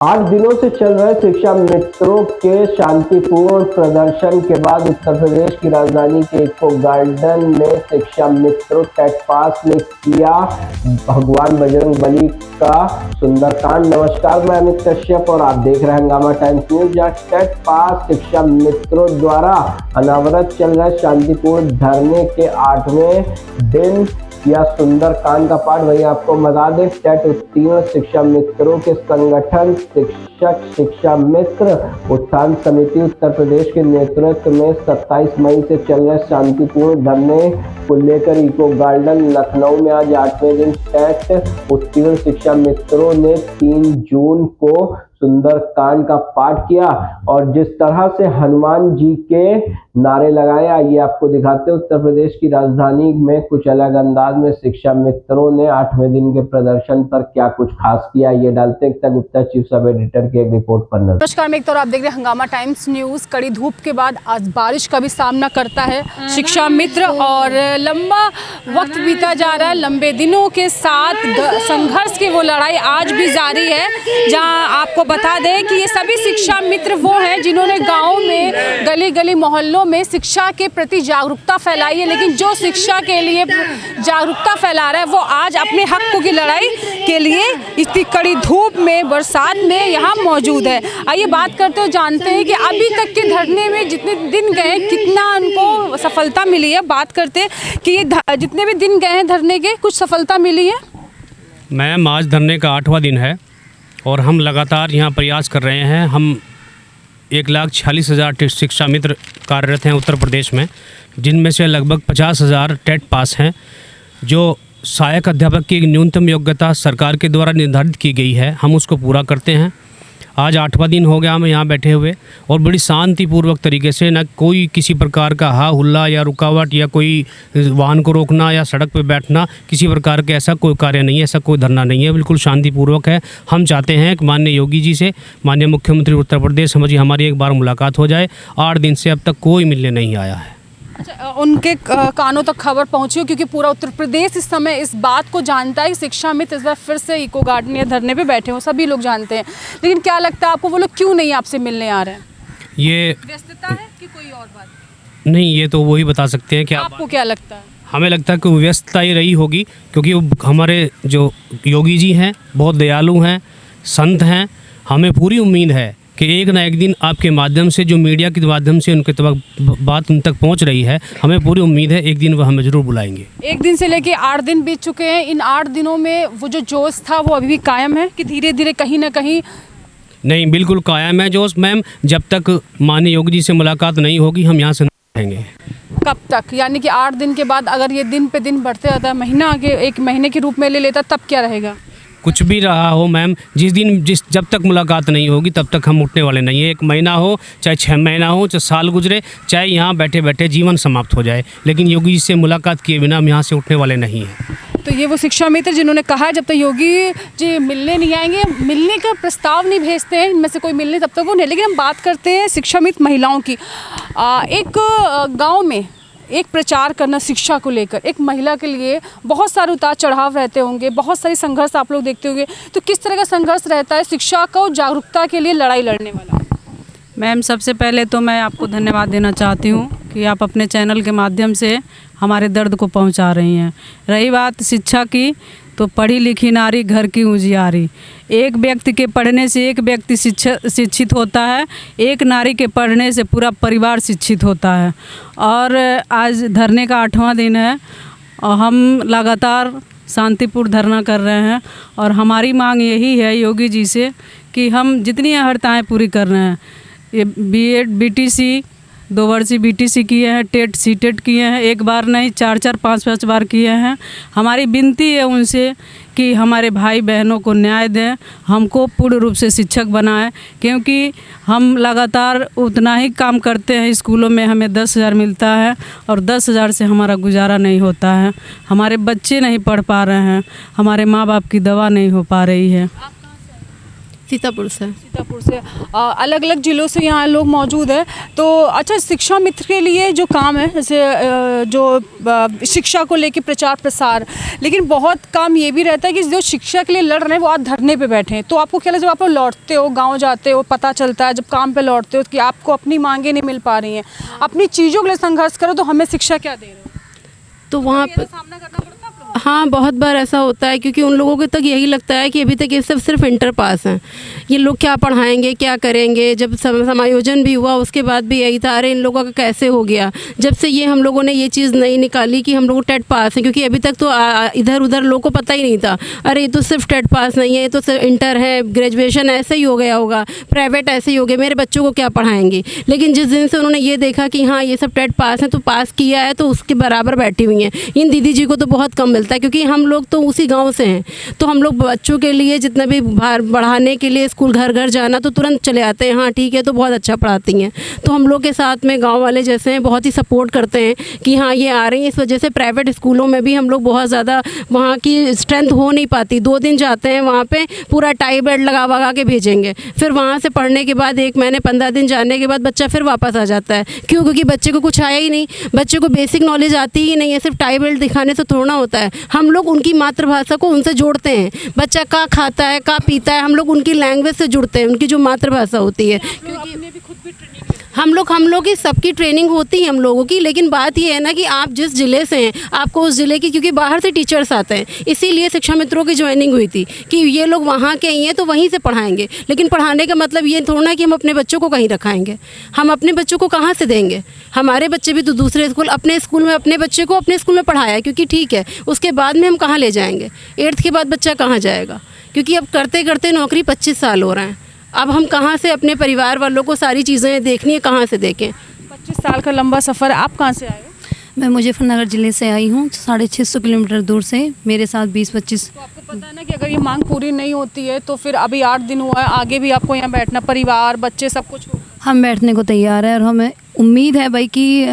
8 दिनों से चल रहे शिक्षा मित्रों के शांतिपूर्ण प्रदर्शन के बाद उत्तर प्रदेश की राजधानी के इको गार्डन में शिक्षा मित्रों टेट पास ने किया भगवान बजरंगबली का सुंदरकांड। नमस्कार, मैं अमित कश्यप और आप देख रहे हैं हंगामा टाइम्स न्यूज। जहां टेट पास शिक्षा मित्रों द्वारा अनवरत चल रहे शांतिपूर्ण धरने के 8वें दिन या सुंदरकांड का पाठ। वही आपको बता दें, टेट उत्तीर्ण शिक्षा मित्रों के संगठन शिक्षक शिक्षा मित्र उत्थान समिति उत्तर प्रदेश के नेतृत्व में 27 मई से चल रहे शांतिपूर्ण धरने को लेकर इको गार्डन लखनऊ में आज 8वें दिन टेट उत्तीर्ण शिक्षा मित्रों ने 3 जून को सुंदरकांड का पाठ किया और जिस तरह से हनुमान जी के नारे लगाए, आइए आपको दिखाते हैं उत्तर प्रदेश की राजधानी में कुछ अलग अंदाज में शिक्षा मित्रों ने 8वें दिन के प्रदर्शन पर क्या कुछ खास किया। ये डालते हैं एकता गुप्ता, चीफ सब एडिटर की एक रिपोर्ट पर नजर। नमस्कार, मैं एकता और आप देख रहे हैं हंगामा टाइम्स न्यूज। कड़ी धूप के बाद आज बारिश का भी सामना करता है शिक्षा मित्र और लंबा वक्त बीता जा रहा है। लंबे दिनों के साथ संघर्ष की वो लड़ाई आज भी जारी है। जहां आपको बता दें कि ये सभी शिक्षा मित्र वो हैं जिन्होंने गाँव में गली गली मोहल्लों में शिक्षा के प्रति जागरूकता फैलाई है। लेकिन जो शिक्षा के लिए जागरूकता फैला रहा है वो आज अपने हक की लड़ाई के लिए इतनी कड़ी धूप में बरसात में यहाँ मौजूद है। आइए बात करते हो, जानते हैं कि अभी तक के धरने में जितने दिन गए कितना उनको सफलता मिली है। बात करते हैं कि ये जितने भी दिन गए हैं धरने के, कुछ सफलता मिली है। मैम, आज धरने का 8वां दिन है और हम लगातार यहाँ प्रयास कर रहे हैं। हम 1,46,000 शिक्षा मित्र कार्यरत हैं उत्तर प्रदेश में, जिनमें से लगभग 50,000 टेट पास हैं। जो सहायक अध्यापक की न्यूनतम योग्यता सरकार के द्वारा निर्धारित की गई है, हम उसको पूरा करते हैं। आज 8वां दिन हो गया हम यहाँ बैठे हुए और बड़ी शांतिपूर्वक तरीके से, न कोई किसी प्रकार का हा हुल्ला या रुकावट या कोई वाहन को रोकना या सड़क पर बैठना, किसी प्रकार के ऐसा कोई कार्य नहीं है, ऐसा कोई धरना नहीं है, बिल्कुल शांतिपूर्वक है। हम चाहते हैं कि माननीय योगी जी से, माननीय मुख्यमंत्री उत्तर प्रदेश हमारी एक बार मुलाकात हो जाए। 8 दिन से अब तक कोई मिलने नहीं आया है। अच्छा, उनके कानों तक खबर पहुंची हो, क्योंकि पूरा उत्तर प्रदेश इस समय इस बात को जानता है कि शिक्षा मित्र इस बार फिर से इको गार्डन या धरने पे बैठे हो, सभी लोग जानते हैं। लेकिन क्या लगता है आपको, वो लोग क्यों नहीं आपसे मिलने आ रहे हैं? ये व्यस्तता है कि कोई और बात? नहीं, ये तो वही बता सकते हैं। क्या आपको क्या लगता है? हमें लगता है कि व्यस्तता ही रही होगी, क्योंकि हमारे जो योगी जी हैं बहुत दयालु हैं, संत हैं। हमें पूरी उम्मीद है कि एक ना एक दिन आपके माध्यम से, जो मीडिया के माध्यम से उनके बात उन तक पहुंच रही है, हमें पूरी उम्मीद है एक दिन वह हमें ज़रूर बुलाएंगे। एक दिन से लेके 8 दिन बीत चुके हैं। इन 8 दिनों में वो जो जोश था वो अभी भी कायम है कि धीरे धीरे कहीं ना कहीं? नहीं, बिल्कुल कायम है जोश मैम। जब तक माननीय योगी जी से मुलाकात नहीं होगी हम यहाँ से नहीं रहेंगे। कब तक? यानी कि 8 दिन के बाद अगर ये दिन पे दिन बढ़ते जाता है, महीना आगे 1 महीने के रूप में ले लेता, तब क्या रहेगा? कुछ भी रहा हो मैम, जब तक मुलाकात नहीं होगी तब तक हम उठने वाले नहीं है। 1 महीना हो, चाहे 6 महीना हो, चाहे साल गुजरे, चाहे यहाँ बैठे बैठे जीवन समाप्त हो जाए, लेकिन योगी जी से मुलाकात किए बिना हम यहाँ से उठने वाले नहीं हैं। तो ये वो शिक्षा मित्र जिन्होंने कहा है जब तक योगी जी मिलने नहीं आएंगे, मिलने का प्रस्ताव नहीं भेजते हैं इनमें से कोई मिलने, तब तक वो नहीं। लेकिन हम बात करते हैं शिक्षा मित्र महिलाओं की। एक गाँव में एक प्रचार करना शिक्षा को लेकर, एक महिला के लिए बहुत सारे उतार चढ़ाव रहते होंगे, बहुत सारी संघर्ष आप लोग देखते होंगे। तो किस तरह का संघर्ष रहता है शिक्षा को जागरूकता के लिए लड़ाई लड़ने वाला? मैम, सबसे पहले तो मैं आपको धन्यवाद देना चाहती हूँ कि आप अपने चैनल के माध्यम से हमारे दर्द को पहुँचा रही हैं। रही बात शिक्षा की, तो पढ़ी लिखी नारी घर की उजियारी। एक व्यक्ति के पढ़ने से एक व्यक्ति शिक्षित होता है, एक नारी के पढ़ने से पूरा परिवार शिक्षित होता है। और आज धरने का 8वां दिन है और हम लगातार शांतिपूर्ण धरना कर रहे हैं और हमारी मांग यही है योगी जी से कि हम जितनी अर्हताएँ पूरी कर रहे हैं। ये B.Ed BTC 2 वर्षीय BTC किए हैं, टेट सीटेट किए हैं, 1 बार नहीं 4-4 5-5 बार किए हैं। हमारी विनती है उनसे कि हमारे भाई बहनों को न्याय दें, हमको पूर्ण रूप से शिक्षक बनाएं, क्योंकि हम लगातार उतना ही काम करते हैं। स्कूलों में हमें 10,000 मिलता है और 10,000 से हमारा गुजारा नहीं होता है। हमारे बच्चे नहीं पढ़ पा रहे हैं, हमारे माँ बाप की दवा नहीं हो पा रही है। सीतापुर से। सीतापुर से अलग अलग जिलों से यहाँ लोग मौजूद हैं। तो अच्छा, शिक्षा मित्र के लिए जो काम है, जैसे जो शिक्षा को लेके प्रचार प्रसार, लेकिन बहुत काम ये भी रहता है कि जो शिक्षा के लिए लड़ रहे हैं वो आज धरने पे बैठे हैं। तो आपको क्या लगता है, जब आप लौटते हो, गाँव जाते हो, पता चलता है जब काम पे लौटते हो कि आपको अपनी मांगे नहीं मिल पा रही हैं, अपनी चीज़ों के लिए संघर्ष करो, तो हमें शिक्षा क्या दे रहे हो? तो वहाँ पर सामना करना पड़ता है आप लोगों को? हाँ, बहुत बार ऐसा होता है, क्योंकि उन लोगों को तक यही लगता है कि अभी तक ये सब सिर्फ इंटर पास हैं, ये लोग क्या पढ़ाएंगे, क्या करेंगे। जब समायोजन भी हुआ उसके बाद भी यही था, अरे इन लोगों का कैसे हो गया। जब से ये हम लोगों ने ये चीज़ नहीं निकाली कि हम लोग टेट पास हैं, क्योंकि अभी तक तो इधर उधर लोगों को पता ही नहीं था, अरे ये तो सिर्फ टेट पास नहीं है, ये तो सिर्फ इंटर है, ग्रेजुएशन ऐसे ही हो गया होगा, प्राइवेट ऐसे ही हो गया, मेरे बच्चों को क्या पढ़ाएंगे। लेकिन जिस दिन से उन्होंने ये देखा कि हाँ ये सब टेट पास हैं, तो पास किया है, तो उसके बराबर बैठी हुई हैं। इन दीदी जी को तो बहुत कम मिलता है, क्योंकि हम लोग तो उसी गांव से हैं, तो हम लोग बच्चों के लिए जितना भी भार बढ़ाने के लिए स्कूल घर घर जाना, तो तुरंत चले आते हैं, हाँ ठीक है, तो बहुत अच्छा पढ़ाती हैं। तो हम लोग के साथ में गांव वाले जैसे हैं बहुत ही सपोर्ट करते हैं कि हाँ ये आ रही हैं। इस वजह से प्राइवेट स्कूलों में भी हम लोग बहुत ज़्यादा, वहाँ की स्ट्रेंथ हो नहीं पाती। 2 दिन जाते हैं वहाँ पे, पूरा टाई बेल्ट लगा के भेजेंगे, फिर वहाँ से पढ़ने के बाद 1 महीने 15 दिन जाने के बाद बच्चा फिर वापस आ जाता है। क्यों? क्योंकि बच्चे को कुछ आया ही नहीं, बच्चे को बेसिक नॉलेज आती ही नहीं है। सिर्फ टाई बेल्ट दिखाने से थोड़ा होता है। हम लोग उनकी मातृभाषा को उनसे जोड़ते हैं, बच्चा क्या खाता है, क्या पीता है, हम लोग उनकी लैंग्वेज से जुड़ते हैं, उनकी जो मातृभाषा होती है। हम लोग की सबकी ट्रेनिंग होती है हम लोगों की। लेकिन बात ये है ना कि आप जिस ज़िले से हैं, आपको उस ज़िले की, क्योंकि बाहर से टीचर्स आते हैं, इसीलिए शिक्षा मित्रों की ज्वाइनिंग हुई थी कि ये लोग वहाँ के ही हैं तो वहीं से पढ़ाएंगे। लेकिन पढ़ाने का मतलब ये थोड़ा कि हम अपने बच्चों को कहीं रखाएंगे, हम अपने बच्चों को कहाँ से देंगे। हमारे बच्चे भी तो दूसरे स्कूल, अपने स्कूल में अपने बच्चे को अपने स्कूल में पढ़ाया, क्योंकि ठीक है, उसके बाद में हम कहाँ ले जाएंगे। 8th के बाद बच्चा कहाँ जाएगा, क्योंकि अब करते करते नौकरी 25 साल हो रहे हैं। अब हम कहाँ से अपने परिवार वालों को सारी चीज़ें देखनी है, कहाँ से देखें। 25 साल का लंबा सफ़र है। आप कहाँ से आए हो? मैं मुजफ्फरनगर ज़िले से आई हूँ, 650 किलोमीटर दूर से। मेरे साथ 20-25। तो आपको पता है ना कि अगर ये मांग पूरी नहीं होती है तो फिर अभी 8 दिन हुआ है, आगे भी आपको यहाँ बैठना, परिवार बच्चे सब कुछ हो। हम बैठने को तैयार है और हमें उम्मीद है भाई कि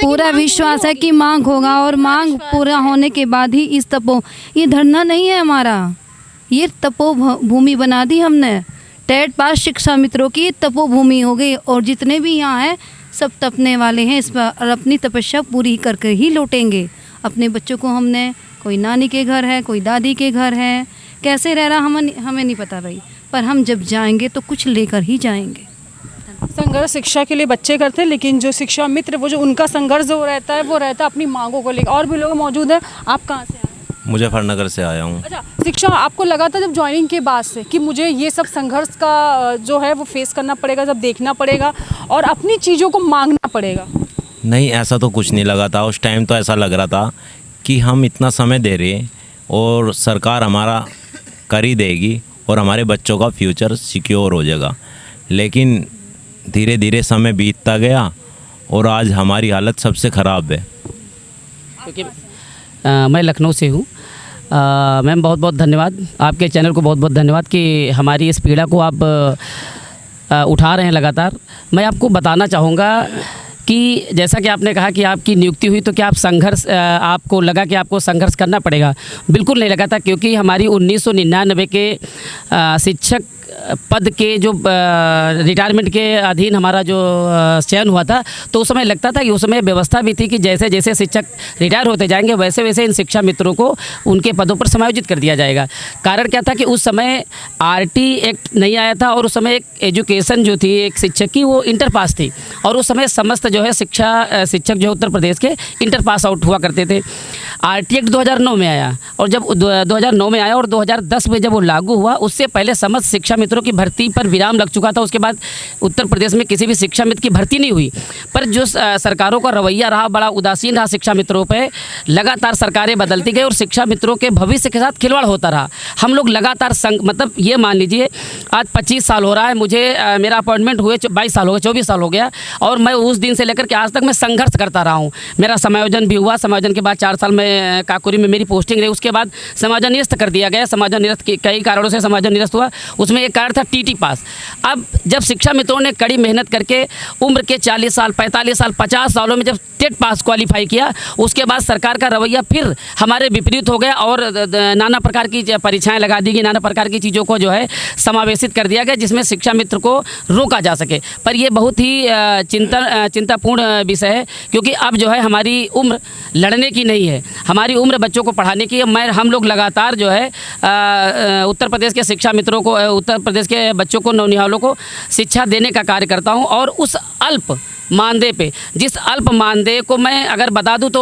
पूरा विश्वास है कि मांग होगा, और मांग पूरा होने के बाद ही इस ये धरना नहीं है हमारा, ये तपोभूमि बना दी हमने। टेट पास शिक्षा मित्रों की तपोभूमि हो गई, और जितने भी यहाँ हैं सब तपने वाले हैं इस पर, और अपनी तपस्या पूरी करके ही लौटेंगे। अपने बच्चों को हमने, कोई नानी के घर है, कोई दादी के घर है, कैसे रह रहा हमें नहीं पता भाई, पर हम जब जाएंगे तो कुछ लेकर ही जाएंगे। संघर्ष शिक्षा के लिए बच्चे करते हैं, लेकिन जो शिक्षा मित्र, वो जो उनका संघर्ष जो रहता है वो रहता है अपनी मांगों को लेकर। और भी लोग मौजूद हैं। आप कहाँ से आए? मुजफ्फरनगर से आया हूँ। अच्छा, शिक्षा आपको लगा था जब ज्वाइनिंग के बाद से कि मुझे ये सब संघर्ष का जो है वो फेस करना पड़ेगा, जब देखना पड़ेगा और अपनी चीज़ों को मांगना पड़ेगा? नहीं, ऐसा तो कुछ नहीं लगा था। उस टाइम तो ऐसा लग रहा था कि हम इतना समय दे रहे हैं और सरकार हमारा कर ही देगी और हमारे बच्चों का फ्यूचर सिक्योर हो जाएगा। लेकिन धीरे धीरे समय बीतता गया और आज हमारी हालत सबसे ख़राब है। क्योंकि मैं लखनऊ से हूँ। मैम बहुत बहुत धन्यवाद, आपके चैनल को बहुत बहुत धन्यवाद कि हमारी इस पीड़ा को आप उठा रहे हैं लगातार। मैं आपको बताना चाहूँगा कि जैसा कि आपने कहा कि आपकी नियुक्ति हुई तो क्या आप संघर्ष, आपको लगा कि आपको संघर्ष करना पड़ेगा? बिल्कुल नहीं लगा था, क्योंकि हमारी 1999 के शिक्षक पद के जो रिटायरमेंट के अधीन हमारा जो चयन हुआ था, तो उस समय लगता था कि उस समय व्यवस्था भी थी कि जैसे जैसे शिक्षक रिटायर होते जाएंगे वैसे वैसे इन शिक्षा मित्रों को उनके पदों पर समायोजित कर दिया जाएगा। कारण क्या था कि उस समय RT एक्ट नहीं आया था और उस समय एक एजुकेशन जो थी एक शिक्षक की वो इंटर पास थी, और उस समय समस्त जो है शिक्षक जो है उत्तर प्रदेश के इंटर पास आउट हुआ करते थे। RT एक्ट 2009 में आया, और जब 2009 में आया और 2010 में जब वो लागू हुआ, उससे पहले समस्त शिक्षा मित्रों की भर्ती पर विराम लग चुका था। उसके बाद उत्तर प्रदेश में किसी भी शिक्षा मित्र की भर्ती नहीं हुई। पर जो सरकारों का रवैया रहा, बड़ा उदासीन रहा शिक्षा मित्रों पे, लगातार सरकारें बदलती गई और शिक्षा मित्रों के भविष्य के साथ खिलवाड़ होता रहा। हम लोग लगातार मतलब ये मान लीजिए आज 25 साल हो रहा है मुझे, मेरा अपॉइंटमेंट हुए 22 साल हो गए, 24 साल हो गया, और मैं उस दिन से लेकर के आज तक मैं संघर्ष करता रहा हूँ। मेरा समायोजन भी हुआ, समायोजन के बाद 4 साल में काकोरी में मेरी पोस्टिंग रही, उसके बाद समायोजन निरस्त कर दिया गया। समायोजन निरस्त कई कारणों से समायोजन निरस्त हुआ, उसमें एक कारण था टीटी पास। अब जब शिक्षा मित्रों ने कड़ी मेहनत करके उम्र के 40 साल, 45 साल, 50 सालों में जब टेट पास क्वालिफाई किया, उसके बाद सरकार का रवैया फिर हमारे विपरीत हो गया और नाना प्रकार की परीक्षाएं लगा दी गई, नाना प्रकार की चीज़ों को जो है समावेशित कर दिया गया जिसमें शिक्षा मित्र को रोका जा सके। पर ये बहुत ही चिंतापूर्ण विषय है, क्योंकि अब जो है हमारी उम्र लड़ने की नहीं है, हमारी उम्र बच्चों को पढ़ाने की है। हम लोग लगातार जो है उत्तर प्रदेश के शिक्षा मित्रों को, उत्तर प्रदेश के बच्चों को, नौनिहालों को शिक्षा देने का कार्य करता हूँ। और उस अल्प मानदेय पे, जिस अल्प मानदेय को मैं अगर बता दूं तो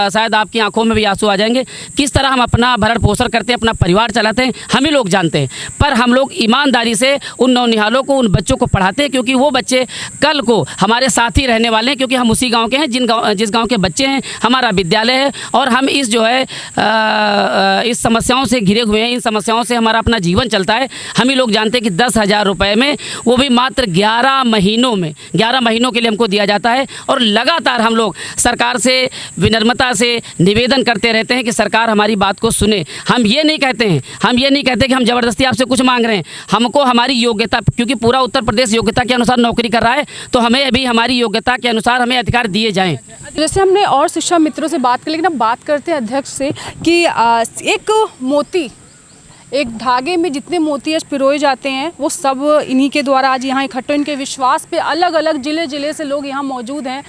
शायद आपकी आंखों में भी आंसू आ जाएंगे, किस तरह हम अपना भरण पोषण करते हैं, अपना परिवार चलाते हैं, हम ही लोग जानते हैं। पर हम लोग ईमानदारी से उन नौनिहालों को, उन बच्चों को पढ़ाते हैं, क्योंकि वो बच्चे कल को हमारे साथ ही रहने वाले हैं, क्योंकि हम उसी गाँव के हैं जिस गाँव के बच्चे हैं, हमारा विद्यालय है। और हम इस जो है इस समस्याओं से घिरे हुए हैं, इन समस्याओं से हमारा अपना जीवन चलता है। हम ही लोग जानते हैं कि 10,000 रुपये में, वो भी मात्र 11 महीनों के लिए हमको दिया जाता है। और लगातार हम लोग सरकार से विनम्रता से निवेदन करते रहते हैं कि सरकार हमारी बात को सुने। हम ये नहीं कहते कि हम ज़बरदस्ती आपसे कुछ मांग रहे हैं। हमको हमारी योग्यता, क्योंकि पूरा उत्तर प्रदेश योग्यता के अनुसार नौकरी कर रहा है, तो हमें अभी हमारी योग्यता के अनुसार हमें अधिकार दिए जाएँ। जैसे हमने और शिक्षा मित्रों से बात कर, लेकिन अब बात करते हैं अध्यक्ष से कि एक मोती, एक धागे में जितने मोती आज पिरोए जाते हैं वो सब इन्हीं के द्वारा आज यहाँ इकट्ठे, इनके विश्वास पे अलग अलग ज़िले से लोग यहाँ मौजूद हैं।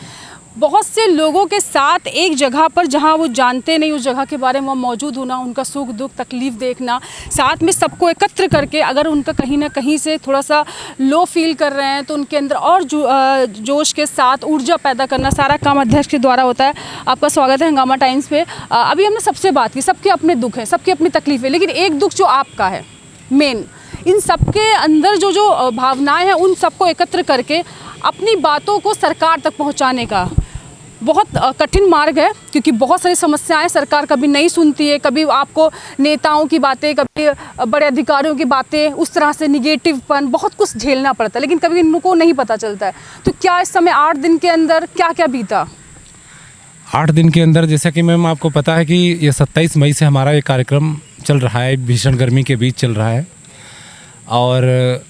बहुत से लोगों के साथ एक जगह पर जहाँ वो जानते नहीं उस जगह के बारे में मौजूद होना, उनका सुख दुख तकलीफ़ देखना, साथ में सबको एकत्र करके अगर उनका कहीं ना कहीं से थोड़ा सा लो फील कर रहे हैं तो उनके अंदर और जोश के साथ ऊर्जा पैदा करना, सारा काम अध्यक्ष के द्वारा होता है। आपका स्वागत है हंगामा टाइम्स पे। अभी हमने सबसे बात की, सबके अपने दुख है, सबकी अपनी तकलीफ़ है, लेकिन एक दुख जो आपका है मेन, इन सबके अंदर जो भावनाएँ हैं उन सबको एकत्र करके अपनी बातों को सरकार तक पहुँचाने का बहुत कठिन मार्ग है, क्योंकि बहुत सारी समस्याएं सरकार कभी नहीं सुनती है। कभी आपको नेताओं की बातें, कभी बड़े अधिकारियों की बातें, उस तरह से निगेटिवपन, बहुत कुछ झेलना पड़ता है, लेकिन कभी इनको नहीं पता चलता है। तो क्या इस समय 8 दिन के अंदर क्या क्या बीता? 8 दिन के अंदर, जैसा कि मैम आपको पता है कि ये 27 मई से हमारा ये कार्यक्रम चल रहा है, भीषण गर्मी के बीच चल रहा है। और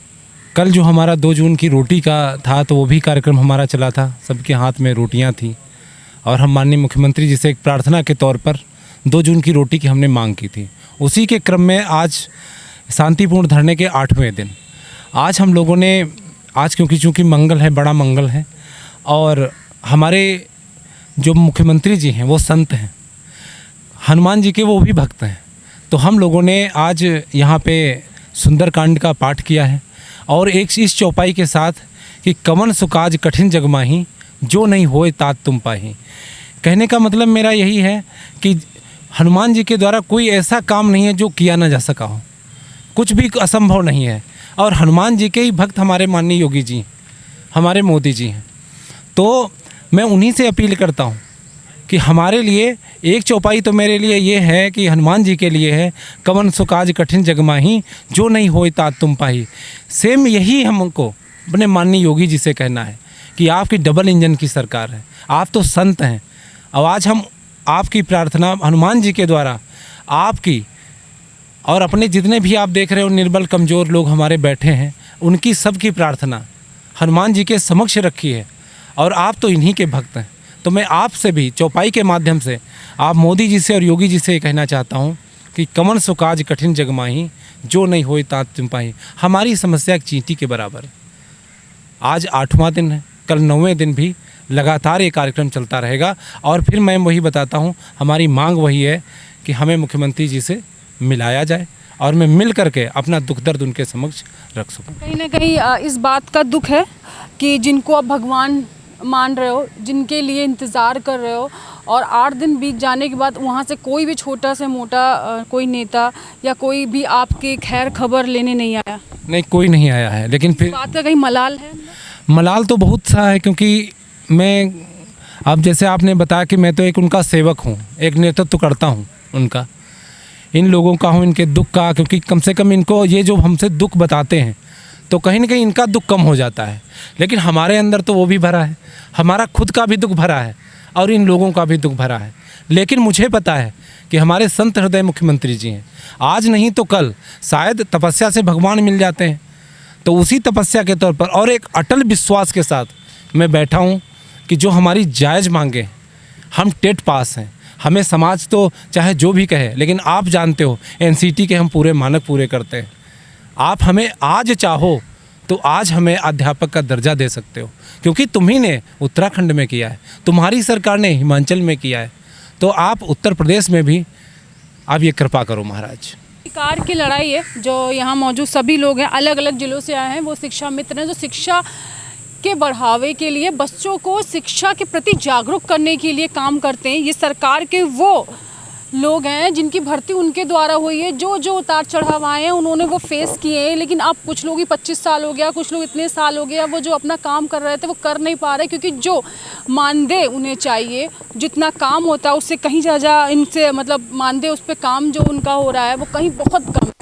कल जो हमारा 2 जून की रोटी का था, तो वो भी कार्यक्रम हमारा चला था, सबके हाथ में रोटियां थी। और हम माननीय मुख्यमंत्री जी से एक प्रार्थना के तौर पर 2 जून की रोटी की हमने मांग की थी। उसी के क्रम में आज शांतिपूर्ण धरने के 8वें दिन आज हम लोगों ने, आज क्योंकि चूँकि मंगल है, बड़ा मंगल है, और हमारे जो मुख्यमंत्री जी हैं वो संत हैं, हनुमान जी के वो भी भक्त हैं, तो हम लोगों ने आज यहाँ पे सुंदरकांड का पाठ किया है। और एक इस चौपाई के साथ कि कवन सुकाज कठिन जग माही, जो नहीं होए तात तुम पाही। कहने का मतलब मेरा यही है कि हनुमान जी के द्वारा कोई ऐसा काम नहीं है जो किया ना जा सका हो, कुछ भी असंभव नहीं है। और हनुमान जी के ही भक्त हमारे माननीय योगी जी, हमारे मोदी जी हैं। तो मैं उन्हीं से अपील करता हूँ कि हमारे लिए एक चौपाई तो मेरे लिए ये है कि हनुमान जी के लिए है, कवन सुकाज कठिन जग माही, जो नहीं होए तात तुम पाही। सेम यही हमको अपने माननीय योगी जी से कहना है कि आपकी डबल इंजन की सरकार है, आप तो संत हैं। और आज हम आपकी प्रार्थना हनुमान जी के द्वारा, आपकी और अपने जितने भी आप देख रहे हो निर्बल कमज़ोर लोग हमारे बैठे हैं, उनकी सबकी प्रार्थना हनुमान जी के समक्ष रखी है। और आप तो इन्हीं के भक्त हैं। तो मैं आपसे भी चौपाई के माध्यम से, आप मोदी जी से और योगी जी से ये कहना चाहता हूँ कि कवन सुकाज कठिन जग माही, जो नहीं होए तात तुम पाही। हमारी समस्या एक चींटी के बराबर है। आज 8वां दिन है, कल 9वें दिन भी लगातार ये कार्यक्रम चलता रहेगा। और फिर मैं वही बताता हूँ, हमारी मांग वही है कि हमें मुख्यमंत्री जी से मिलाया जाए और मैं मिल करके अपना दुख दर्द उनके समक्ष रख सकूँ। कहीं ना कहीं इस बात का दुख है कि जिनको आप भगवान मान रहे हो, जिनके लिए इंतज़ार कर रहे हो, और 8 दिन बीत जाने के बाद वहाँ से कोई भी छोटा से मोटा कोई नेता या कोई भी आपके खैर खबर लेने नहीं आया? नहीं, कोई नहीं आया है। लेकिन फिर बात का कहीं मलाल है? मलाल तो बहुत सा है, क्योंकि मैं, अब जैसे आपने बताया कि मैं तो एक उनका सेवक हूँ, एक नेतृत्व करता हूँ उनका, इन लोगों का हूँ, इनके दुख का, क्योंकि कम से कम इनको ये जो हमसे दुख बताते हैं तो कहीं ना कहीं इनका दुख कम हो जाता है। लेकिन हमारे अंदर तो वो भी भरा है, हमारा खुद का भी दुख भरा है और इन लोगों का भी दुख भरा है। लेकिन मुझे पता है कि हमारे संत हृदय मुख्यमंत्री जी हैं, आज नहीं तो कल शायद तपस्या से भगवान मिल जाते हैं, तो उसी तपस्या के तौर पर और एक अटल विश्वास के साथ मैं बैठा हूँ कि जो हमारी जायज़ मांगे, हम टेट पास हैं, हमें समाज तो चाहे जो भी कहे, लेकिन आप जानते हो एनसीटी के हम पूरे मानक पूरे करते हैं। आप हमें आज चाहो तो आज हमें अध्यापक का दर्जा दे सकते हो, क्योंकि तुम्ही ने उत्तराखंड में किया है, तुम्हारी सरकार ने हिमाचल में किया है, तो आप उत्तर प्रदेश में भी आप ये कृपा करो महाराज। सरकार की लड़ाई है। जो यहाँ मौजूद सभी लोग हैं, अलग अलग जिलों से आए हैं, वो शिक्षा मित्र हैं जो शिक्षा के बढ़ावे के लिए, बच्चों को शिक्षा के प्रति जागरूक करने के लिए काम करते हैं। ये सरकार के वो लोग हैं जिनकी भर्ती उनके द्वारा हुई है। जो जो उतार चढ़ाव आए हैं उन्होंने वो फेस किए हैं, लेकिन अब कुछ लोग ही 25 साल हो गया, कुछ लोग इतने साल हो गया, वो जो अपना काम कर रहे थे वो कर नहीं पा रहे, क्योंकि जो मानदेय उन्हें चाहिए, जितना काम होता है उससे कहीं ज़्यादा इनसे मतलब मानदेय उस पर काम जो उनका हो रहा है वो कहीं बहुत कम है।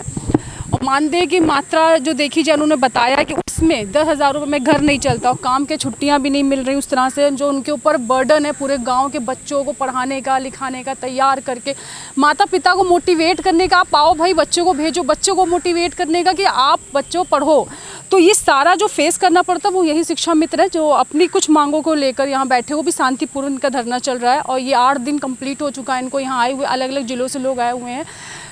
और मानदेय की मात्रा जो देखी जाए, उन्होंने बताया कि उसमें 10,000 रुपये में घर नहीं चलता और काम के छुट्टियां भी नहीं मिल रही उस तरह से। जो उनके ऊपर बर्डन है पूरे गांव के बच्चों को पढ़ाने का, लिखाने का, तैयार करके माता पिता को मोटिवेट करने का, आप आओ भाई बच्चों को भेजो, बच्चों को मोटिवेट करने का कि आप बच्चों पढ़ो। तो ये सारा जो फेस करना पड़ता है वो यही शिक्षा मित्र है, जो अपनी कुछ मांगों को लेकर यहाँ बैठे हुए भी शांतिपूर्ण इनका धरना चल रहा है। और ये 8 दिन कंप्लीट हो चुका है इनको यहाँ आए हुए, अलग अलग जिलों से लोग आए हुए हैं।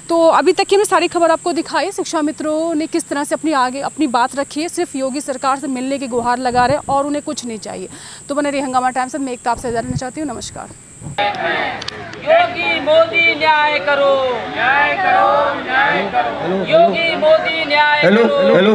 तो अभी तक की मैं सारी खबर आपको दिखाई, शिक्षा मित्रों ने किस तरह से अपनी बात रखी है, सिर्फ योगी सरकार से मिलने की गुहार लगा रहे और उन्हें कुछ नहीं चाहिए। तो बने रही हंगामा टाइम्स से, मैं एकता आपसे इजाज़त लेना चाहती हूँ। नमस्कार। योगी मोदी न्याय करो, न्याय करो, न्याय करो। योगी मोदी न्याय करो, हेलो,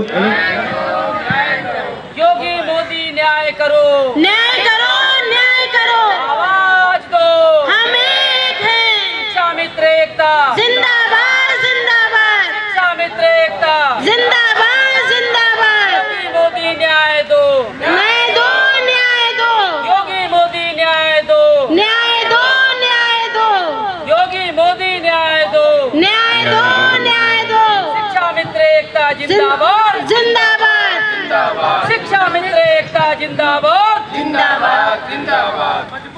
योगी मोदी न्याय करो, न्याय करो, न्याय करो। आवाज दो, हम एक हैं। शिक्षा मित्र एकता जिंदाबाद, जिंदाबाद। शिक्षा मित्र एकता जिंदाबाद, जिंदाबाद। योगी मोदी न्याय दो, न्याय दो, न्याय दो। योगी मोदी न्याय दो, न्याय दो, न्याय दो। योगी मोदी न्याय दो, न्याय दो, न्याय दो। शिक्षा मित्र एकता जिंदाबाद, जिंदाबाद, जिंदाबाद। शिक्षा मित्र एकता जिंदाबाद, जिंदाबाद, जिंदाबाद।